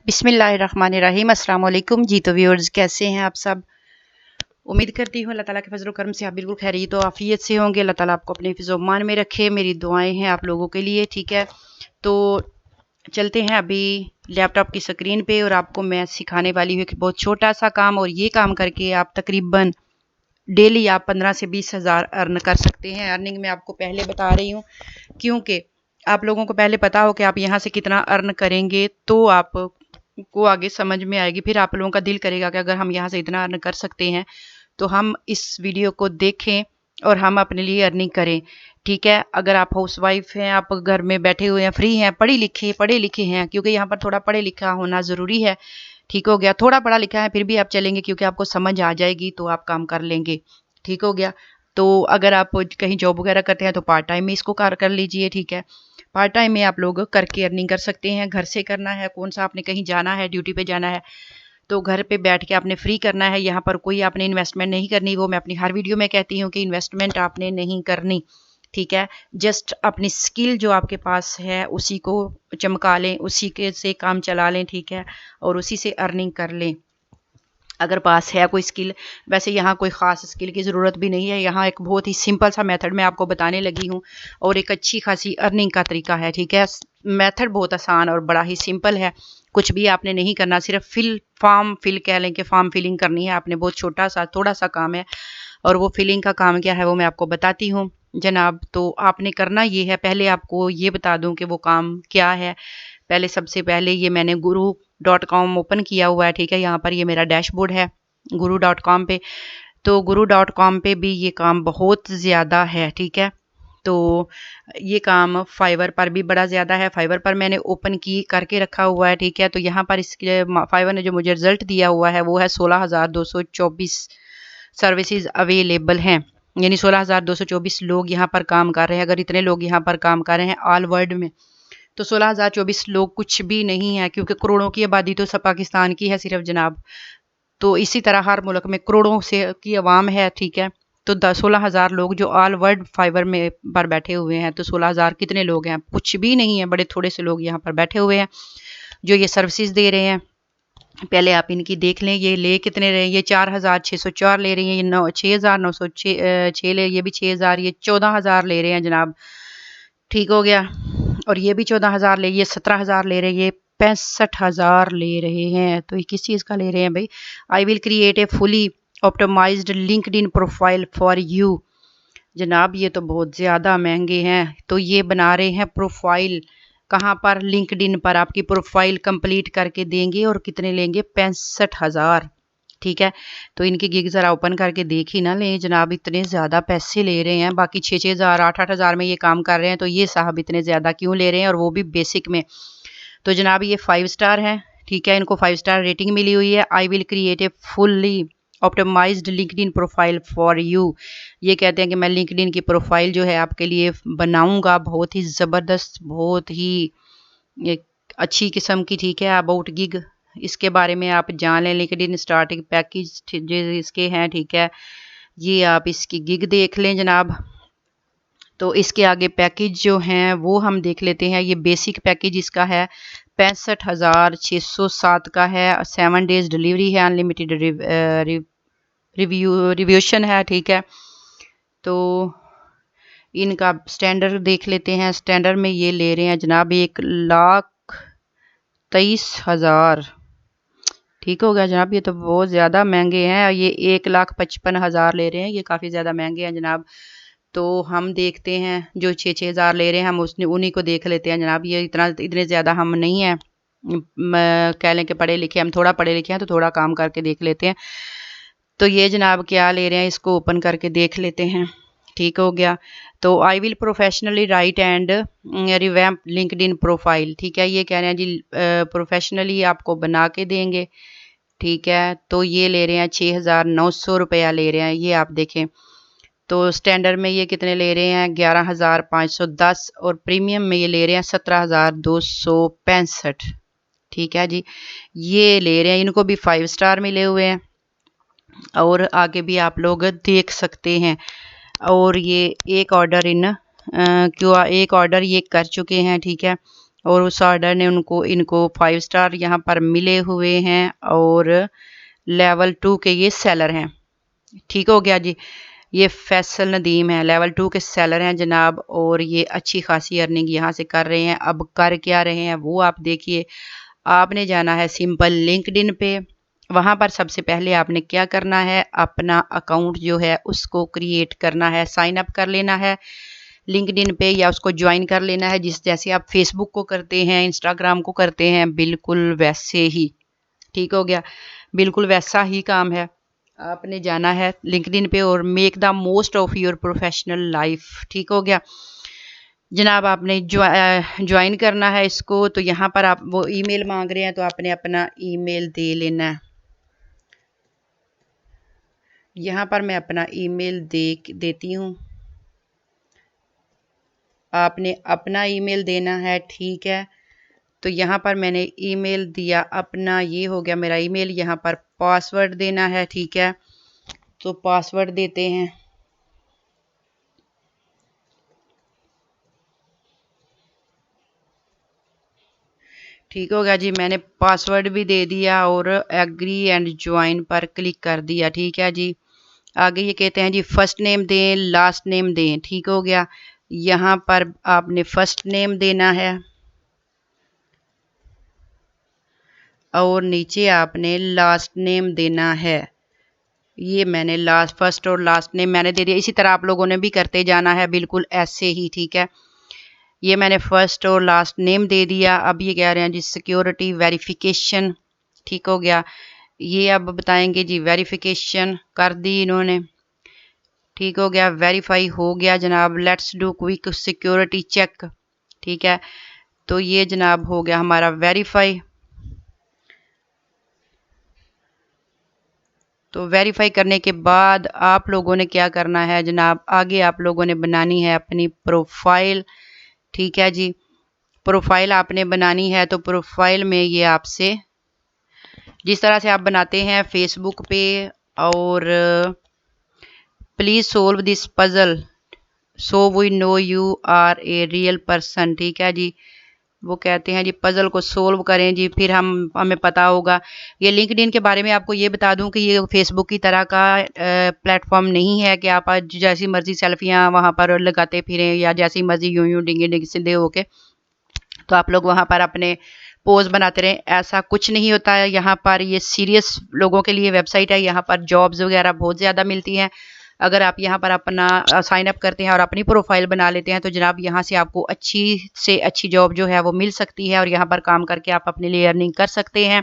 बिस्मिल्लाहिर्रहमानिर्रहीम अस्सलाम वालेकुम जी। तो व्यूअर्स, कैसे हैं आप सब? उम्मीद करती हूँ अल्लाह ताला के फजल करम से आप बिल्कुल खैरियत तो आफियत से होंगे। अल्लाह ताला आपको अपने फिज़ो-मान में रखे, मेरी दुआएं हैं आप लोगों के लिए। ठीक है, तो चलते हैं अभी लैपटॉप की स्क्रीन पे और आपको मैं सिखाने वाली हूँ एक बहुत छोटा सा काम, और ये काम करके आप तकरीबन डेली आप 15 से 20 हज़ार अर्न कर सकते हैं। अर्निंग मैं आपको पहले बता रही हूँ क्योंकि आप लोगों को पहले पता हो कि आप यहाँ से कितना अर्न करेंगे तो आप को आगे समझ में आएगी। फिर आप लोगों का दिल करेगा कि अगर हम यहाँ से इतना अर्न कर सकते हैं तो हम इस वीडियो को देखें और हम अपने लिए अर्निंग करें। ठीक है, अगर आप हाउस वाइफ हैं, आप घर में बैठे हुए हैं, फ्री हैं, पढ़े लिखे हैं, क्योंकि यहाँ पर थोड़ा पढ़े लिखा होना ज़रूरी है। ठीक हो गया, थोड़ा पढ़ा लिखा है फिर भी आप चलेंगे क्योंकि आपको समझ आ जाएगी तो आप काम कर लेंगे। ठीक हो गया, तो अगर आप कहीं जॉब वगैरह करते हैं तो पार्ट टाइम में इसको कर लीजिए। ठीक है, पार्ट टाइम में आप लोग करके अर्निंग कर सकते हैं। घर से करना है, कौन सा आपने कहीं जाना है, ड्यूटी पे जाना है तो घर पे बैठ के आपने फ्री करना है। यहाँ पर कोई आपने इन्वेस्टमेंट नहीं करनी, वो मैं अपनी हर वीडियो में कहती हूँ कि इन्वेस्टमेंट आपने नहीं करनी। ठीक है, जस्ट अपनी स्किल जो आपके पास है उसी को चमका लें, उसी के से काम चला लें। ठीक है, और उसी से अर्निंग कर लें अगर पास है कोई स्किल। वैसे यहाँ कोई ख़ास स्किल की ज़रूरत भी नहीं है, यहाँ एक बहुत ही सिंपल सा मेथड मैं आपको बताने लगी हूँ और एक अच्छी खासी अर्निंग का तरीका है। ठीक है, मेथड बहुत आसान और बड़ा ही सिंपल है। कुछ भी आपने नहीं करना, सिर्फ फॉर्म फिल कह लें कि फॉर्म फिलिंग करनी है आपने। बहुत छोटा सा थोड़ा सा काम है और वो फिलिंग का काम क्या है वो मैं आपको बताती हूँ जनाब। तो आपने करना ये है, पहले आपको ये बता दूँ कि वो काम क्या है। पहले सबसे पहले ये मैंने guru.com ओपन किया हुआ है। ठीक है, यहाँ पर ये मेरा डैशबोर्ड है guru.com पे। तो guru.com पे भी ये काम बहुत ज़्यादा है। ठीक है, तो ये काम फाइवर पर भी बड़ा ज़्यादा है। फाइवर पर मैंने ओपन की करके रखा हुआ है। ठीक है, तो यहाँ पर इसके फाइवर ने जो मुझे रिजल्ट दिया हुआ है वो है 16,224 सर्विसेज अवेलेबल हैं, यानी 16,224 लोग यहाँ पर काम कर रहे हैं। अगर इतने लोग यहाँ पर काम कर रहे हैं ऑल वर्ल्ड में तो 16,024 लोग कुछ भी नहीं है, क्योंकि करोड़ों की आबादी तो सब पाकिस्तान की है सिर्फ जनाब। तो इसी तरह हर मुल्क में करोड़ों से की आवाम है। ठीक है, तो 16,000 लोग जो ऑल वर्ल्ड फाइबर में पर बैठे हुए हैं, तो 16,000 कितने लोग हैं? कुछ भी नहीं है, बड़े थोड़े से लोग यहाँ पर बैठे हुए हैं जो ये सर्विसेज दे रहे हैं। पहले आप इनकी देख लें, ये ले कितने रहे हैं। ये 4,604 ले रही हैं, ये 6,906 ले, ये भी 6,000, ये 14,000 ले रहे हैं जनाब। ठीक हो गया, और ये भी 14,000 ले, ये 17,000 ले रहे हैं, ये 65,000 ले रहे हैं। तो ये किस चीज़ का ले रहे हैं भाई? I will create a fully optimised LinkedIn profile for you. जनाब ये तो बहुत ज़्यादा महंगे हैं। तो ये बना रहे हैं प्रोफाइल कहाँ पर? लिंक्डइन पर आपकी प्रोफाइल कंप्लीट करके देंगे और कितने लेंगे? 65,000। ठीक है, तो इनकी गिग ज़रा ओपन करके देख ही ना लें जनाब, इतने ज़्यादा पैसे ले रहे हैं। बाकी 6,000 8,000 में ये काम कर रहे हैं, तो ये साहब इतने ज़्यादा क्यों ले रहे हैं, और वो भी बेसिक में। तो जनाब ये 5 स्टार है। ठीक है, इनको 5 स्टार रेटिंग मिली हुई है। I will create a fully optimised LinkedIn profile for you. ये कहते हैं कि मैं लिंक्डइन की प्रोफाइल जो है आपके लिए बनाऊंगा, बहुत ही ज़बरदस्त, बहुत ही एक अच्छी किस्म की। ठीक है, अबाउट गिग इसके बारे में आप जान लें। लिंक्डइन स्टार्टिंग पैकेज जो इसके हैं, ठीक है, ये आप इसकी गिग देख लें जनाब। तो इसके आगे पैकेज जो हैं वो हम देख लेते हैं। ये बेसिक पैकेज इसका है 65,607 का है। 7 डेज डिलीवरी है, अनलिमिटेड रिव्यूशन है। ठीक है, तो इनका स्टैंडर्ड देख लेते हैं। स्टैंडर्ड में ये ले रहे हैं जनाब 1,23,000। ठीक हो गया जनाब, ये तो बहुत ज़्यादा महंगे हैं। ये 1,55,000 ले रहे हैं, ये काफ़ी ज़्यादा महंगे हैं जनाब। तो हम देखते हैं जो 6,000 ले रहे हैं, हम उसने उन्हीं को देख लेते हैं जनाब। ये इतने ज़्यादा हम नहीं हैं, कह लें कि पढ़े लिखे, हम थोड़ा पढ़े लिखे हैं तो थोड़ा काम करके देख लेते हैं। तो ये जनाब क्या ले रहे हैं, इसको ओपन करके देख लेते हैं। ठीक हो गया, तो I will professionally right and revamp LinkedIn profile. ठीक है, ये कह रहे हैं जी प्रोफेशनली आपको बना के देंगे। ठीक है, तो ये ले रहे हैं 6,900 रुपया ले रहे हैं, ये आप देखें। तो स्टैंडर्ड में ये कितने ले रहे हैं? 11,510, और प्रीमियम में ये ले रहे हैं 17,265। ठीक है जी, ये ले रहे हैं, इनको भी 5 स्टार मिले हुए हैं और आगे भी आप लोग देख सकते हैं। और ये एक ऑर्डर एक ऑर्डर ये कर चुके हैं। ठीक है, और उस ऑर्डर ने इनको 5 स्टार यहाँ पर मिले हुए हैं और लेवल 2 के ये सेलर हैं। ठीक हो गया जी। ये फैसल नदीम है, लेवल 2 के सेलर हैं जनाब, और ये अच्छी खासी अर्निंग यहाँ से कर रहे हैं। अब कर क्या रहे हैं वो आप देखिए। आपने जाना है सिंपल लिंक्डइन पे। वहाँ पर सबसे पहले आपने क्या करना है, अपना अकाउंट जो है उसको क्रिएट करना है, साइन अप कर लेना है लिंक्डइन पे, या उसको ज्वाइन कर लेना है जैसे आप फेसबुक को करते हैं, इंस्टाग्राम को करते हैं, बिल्कुल वैसे ही। ठीक हो गया, बिल्कुल वैसा ही काम है। आपने जाना है लिंक्डइन पे और make the most of your professional life. ठीक हो गया जनाब। आपने ज्वाइन करना है इसको। तो यहाँ पर आप वो ईमेल मांग रहे हैं तो आपने अपना ईमेल दे लेना है। यहाँ पर मैं अपना ईमेल देती हूँ। आपने अपना ईमेल देना है, ठीक है। तो यहाँ पर मैंने ईमेल दिया अपना, ये हो गया मेरा ईमेल। यहाँ पर पासवर्ड देना है, ठीक है। तो पासवर्ड देते हैं। ठीक हो गया जी, मैंने पासवर्ड भी दे दिया और एग्री एंड ज्वाइन पर क्लिक कर दिया। ठीक है जी। आगे ये कहते हैं जी फर्स्ट नेम दें, लास्ट नेम दें। ठीक हो गया। यहाँ पर आपने फर्स्ट नेम देना है और नीचे आपने लास्ट नेम देना है। ये मैंने फर्स्ट और लास्ट नेम मैंने दे दिया। इसी तरह आप लोगों ने भी करते जाना है, बिल्कुल ऐसे ही। ठीक है, ये मैंने फर्स्ट और लास्ट नेम दे दिया। अब ये कह रहे हैं जी सिक्योरिटी वेरिफिकेशन। ठीक हो गया, ये अब बताएंगे जी वेरिफिकेशन कर दी इन्होंने। ठीक हो गया, वेरीफाई हो गया जनाब। Let's do quick security check. ठीक है, तो ये जनाब हो गया हमारा वेरीफाई। तो वेरीफाई करने के बाद आप लोगों ने क्या करना है जनाब, आगे आप लोगों ने बनानी है अपनी प्रोफाइल। ठीक है जी, प्रोफाइल आपने बनानी है। तो प्रोफाइल में ये आपसे जिस तरह से आप बनाते हैं फेसबुक पे, और please solve this puzzle so we know you are a real person. ठीक है जी, वो कहते हैं जी पजल को सोल्व करें जी, फिर हमें पता होगा। ये लिंक्डइन के बारे में आपको ये बता दूं कि ये फेसबुक की तरह का प्लेटफॉर्म नहीं है कि आप आज जैसी मर्जी सेल्फियां वहां पर लगाते फिरें या जैसी मर्जी यूं यूं डिंगे डिंगे सीधे होके तो आप लोग वहां पर अपने पोज बनाते रहें। ऐसा कुछ नहीं होता है यहाँ पर। ये सीरियस लोगों के लिए वेबसाइट है। यहाँ पर जॉब्स वगैरह बहुत ज़्यादा मिलती हैं। अगर आप यहाँ पर अपना साइन अप करते हैं और अपनी प्रोफाइल बना लेते हैं तो जनाब यहाँ से आपको अच्छी से अच्छी जॉब जो है वो मिल सकती है और यहाँ पर काम करके आप अपने लिए अर्निंग कर सकते हैं।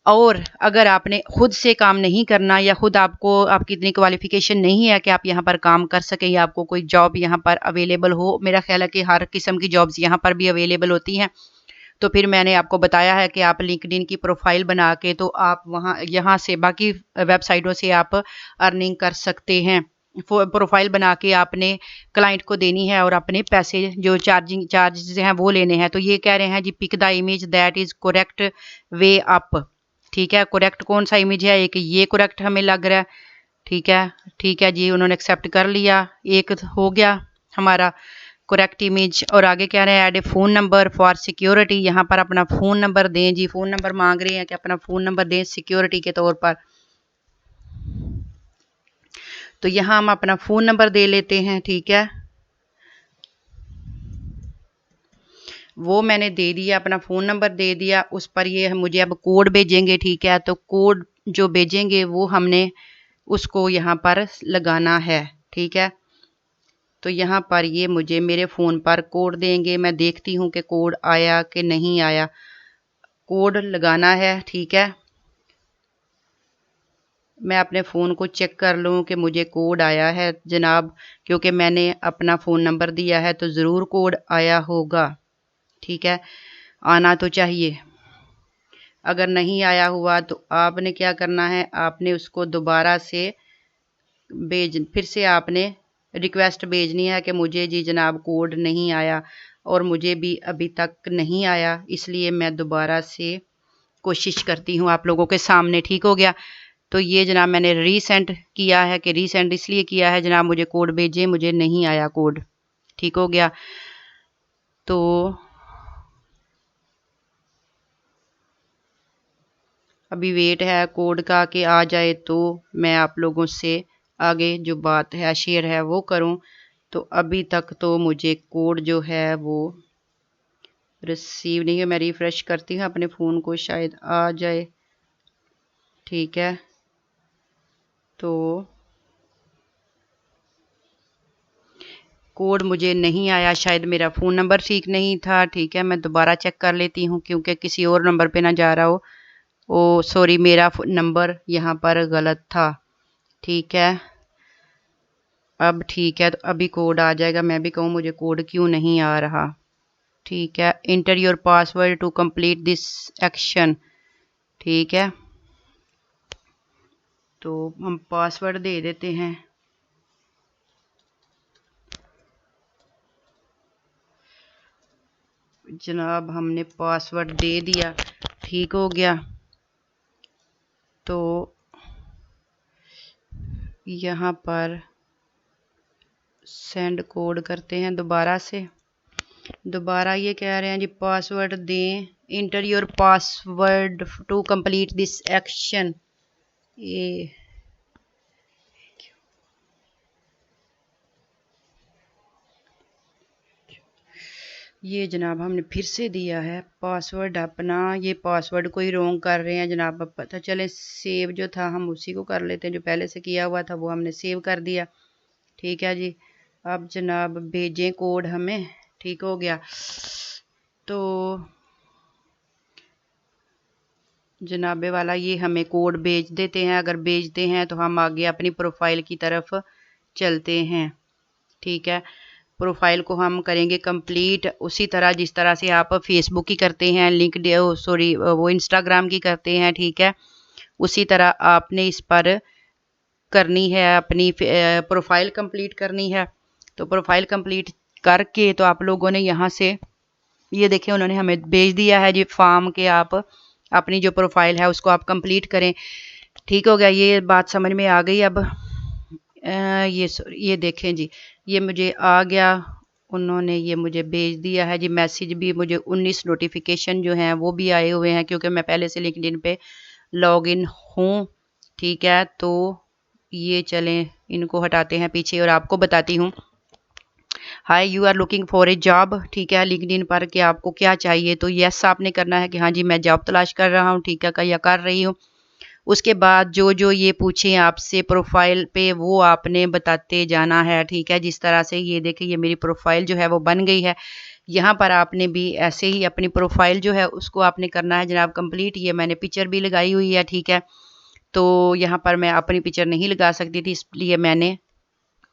और अगर आपने खुद से काम नहीं करना या खुद आपकी इतनी क्वालिफिकेशन नहीं है कि आप यहाँ पर काम कर सकें या आपको कोई जॉब यहाँ पर अवेलेबल हो, मेरा ख्याल है कि हर किस्म की जॉब्स यहाँ पर भी अवेलेबल होती हैं। तो फिर मैंने आपको बताया है कि आप लिंक्डइन की प्रोफाइल बना के तो आप यहाँ से बाकी वेबसाइटों से आप अर्निंग कर सकते हैं। प्रोफाइल बना के आपने क्लाइंट को देनी है और अपने पैसे जो चार्जेस हैं वो लेने हैं। तो ये कह रहे हैं जी pick the image that is correct way up. ठीक है, करेक्ट कौन सा इमेज है, एक ये करेक्ट हमें लग रहा है। ठीक है जी, उन्होंने एक्सेप्ट कर लिया। एक हो गया हमारा करेक्ट इमेज। और आगे कह रहे हैं add a phone number for security. यहाँ पर अपना फ़ोन नंबर दें जी, फ़ोन नंबर मांग रहे हैं कि अपना फ़ोन नंबर दें सिक्योरिटी के तौर पर। तो यहाँ हम अपना फ़ोन नंबर दे लेते हैं। ठीक है, वो मैंने दे दिया, अपना फ़ोन नंबर दे दिया। उस पर ये मुझे अब कोड भेजेंगे। ठीक है, तो कोड जो भेजेंगे वो हमने उसको यहाँ पर लगाना है। ठीक है, तो यहाँ पर ये मुझे मेरे फ़ोन पर कोड देंगे। मैं देखती हूँ कि कोड आया कि नहीं आया। कोड लगाना है। ठीक है, मैं अपने फ़ोन को चेक कर लूँ कि मुझे कोड आया है जनाब, क्योंकि मैंने अपना फ़ोन नंबर दिया है तो ज़रूर कोड आया होगा। ठीक है, आना तो चाहिए। अगर नहीं आया हुआ तो आपने क्या करना है, आपने उसको दोबारा से फिर से आपने रिक्वेस्ट भेजनी है कि मुझे जी जनाब कोड नहीं आया, और मुझे भी अभी तक नहीं आया, इसलिए मैं दोबारा से कोशिश करती हूँ आप लोगों के सामने। ठीक हो गया, तो ये जनाब मैंने रीसेंड किया है कि रीसेंड इसलिए किया है जनाब मुझे कोड भेजें, मुझे नहीं आया कोड। ठीक हो गया, तो अभी वेट है कोड का कि आ जाए तो मैं आप लोगों से आगे जो बात है शेयर है वो करूं। तो अभी तक तो मुझे कोड जो है वो रिसीव नहीं है। मैं रिफ्रेश करती हूँ अपने फ़ोन को, शायद आ जाए। ठीक है, तो कोड मुझे नहीं आया, शायद मेरा फ़ोन नंबर ठीक नहीं था। ठीक है, मैं दोबारा चेक कर लेती हूँ क्योंकि किसी और नंबर पे ना जा रहा हो। ओ सॉरी, मेरा नंबर यहाँ पर गलत था। ठीक है, अब ठीक है, तो अभी कोड आ जाएगा। मैं भी कहूँ मुझे कोड क्यों नहीं आ रहा। ठीक है, enter your password to complete this action. ठीक है, तो हम पासवर्ड दे देते हैं। जनाब हमने पासवर्ड दे दिया, ठीक हो गया। तो यहाँ पर सेंड कोड करते हैं दोबारा से। दोबारा ये कह रहे हैं जी पासवर्ड दें, enter your password to complete this action. ये जनाब हमने फिर से दिया है पासवर्ड अपना। ये पासवर्ड कोई रॉन्ग कर रहे हैं जनाब। अब पता चले सेव जो था हम उसी को कर लेते हैं, जो पहले से किया हुआ था वो हमने सेव कर दिया। ठीक है जी, अब जनाब भेजें कोड हमें। ठीक हो गया, तो जनाबे वाला ये हमें कोड भेज देते हैं। अगर भेजते हैं तो हम आगे अपनी प्रोफाइल की तरफ चलते हैं। ठीक है, प्रोफाइल को हम करेंगे कंप्लीट उसी तरह जिस तरह से आप फेसबुक की करते हैं, लिंक्डइन सॉरी वो इंस्टाग्राम की करते हैं। ठीक है, उसी तरह आपने इस पर करनी है, अपनी प्रोफाइल कंप्लीट करनी है। तो प्रोफाइल कंप्लीट करके तो आप लोगों ने यहाँ से ये देखिए उन्होंने हमें भेज दिया है जी फॉर्म के आप अपनी जो प्रोफाइल है उसको आप कंप्लीट करें। ठीक हो गया, ये बात समझ में आ गई। अब ये देखें जी, ये मुझे आ गया। उन्होंने ये मुझे भेज दिया है जी मैसेज भी। मुझे 19 नोटिफिकेशन जो हैं वो भी आए हुए हैं क्योंकि मैं पहले से लिंक्डइन पे लॉग इन हूँ। ठीक है, तो ये चलें इनको हटाते हैं पीछे और आपको बताती हूँ। Hi, you are looking for a job. ठीक है, लिंक्डइन पर कि आपको क्या चाहिए, तो यस आपने करना है कि हाँ जी मैं जॉब तलाश कर रहा हूँ। ठीक है, या कर रही हूँ। उसके बाद जो जो ये पूछे आपसे प्रोफाइल पे वो आपने बताते जाना है। ठीक है, जिस तरह से ये देखिए ये मेरी प्रोफाइल जो है वो बन गई है। यहाँ पर आपने भी ऐसे ही अपनी प्रोफाइल जो है उसको आपने करना है जनाब कंप्लीट। ये मैंने पिक्चर भी लगाई हुई है। ठीक है, तो यहाँ पर मैं अपनी पिक्चर नहीं लगा सकती थी इसलिए मैंने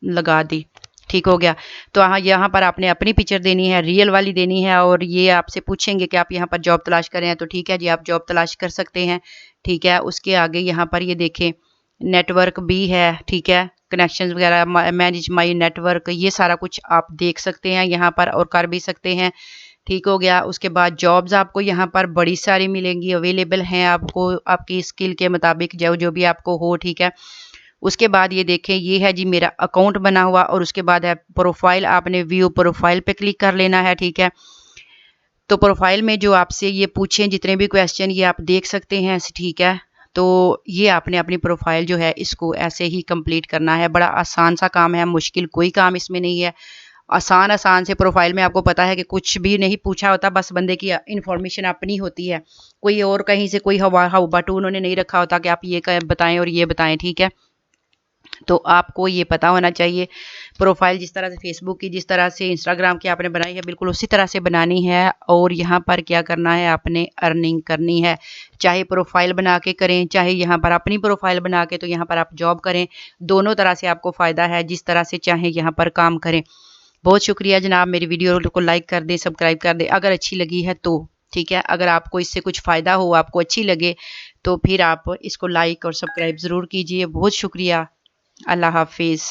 लगा दी। ठीक हो गया, तो हाँ यहाँ पर आपने अपनी पिक्चर देनी है, रियल वाली देनी है। और ये आपसे पूछेंगे कि आप यहाँ पर जॉब तलाश करें, तो ठीक है जी आप जॉब तलाश कर सकते हैं। ठीक है, उसके आगे यहाँ पर ये देखें नेटवर्क भी है। ठीक है, कनेक्शंस वगैरह, मैनेज माई नेटवर्क, ये सारा कुछ आप देख सकते हैं यहाँ पर और कर भी सकते हैं। ठीक हो गया, उसके बाद जॉब्स आपको यहाँ पर बड़ी सारी मिलेंगी, अवेलेबल हैं आपको आपकी स्किल के मुताबिक जो जो भी आपको हो। ठीक है, उसके बाद ये देखें ये है जी मेरा अकाउंट बना हुआ और उसके बाद है प्रोफाइल। आपने व्यू प्रोफाइल पे क्लिक कर लेना है। ठीक है, तो प्रोफाइल में जो आपसे ये पूछें जितने भी क्वेश्चन ये आप देख सकते हैं। ठीक है, तो ये आपने अपनी प्रोफाइल जो है इसको ऐसे ही कंप्लीट करना है। बड़ा आसान सा काम है, मुश्किल कोई काम इसमें नहीं है। आसान आसान से प्रोफाइल में आपको पता है कि कुछ भी नहीं पूछा होता, बस बंदे की इंफॉर्मेशन अपनी होती है। कोई और कहीं से कोई हवा बटू उन्होंने नहीं रखा होता कि आप ये बताएं और ये बताएं। ठीक है, तो आपको ये पता होना चाहिए प्रोफाइल जिस तरह से फेसबुक की, जिस तरह से इंस्टाग्राम की आपने बनाई है बिल्कुल उसी तरह से बनानी है। और यहाँ पर क्या करना है, आपने अर्निंग करनी है। चाहे प्रोफाइल बना के करें, चाहे यहाँ पर अपनी प्रोफाइल बना के तो यहाँ पर आप जॉब करें, दोनों तरह से आपको फ़ायदा है। जिस तरह से चाहे यहाँ पर काम करें। बहुत शुक्रिया जनाब, मेरी वीडियो को लाइक कर दें, सब्सक्राइब कर दें अगर अच्छी लगी है तो। ठीक है, अगर आपको इससे कुछ फ़ायदा हो, आपको अच्छी लगे तो फिर आप इसको लाइक और सब्सक्राइब ज़रूर कीजिए। बहुत शुक्रिया, अल्लाह हाफिज़।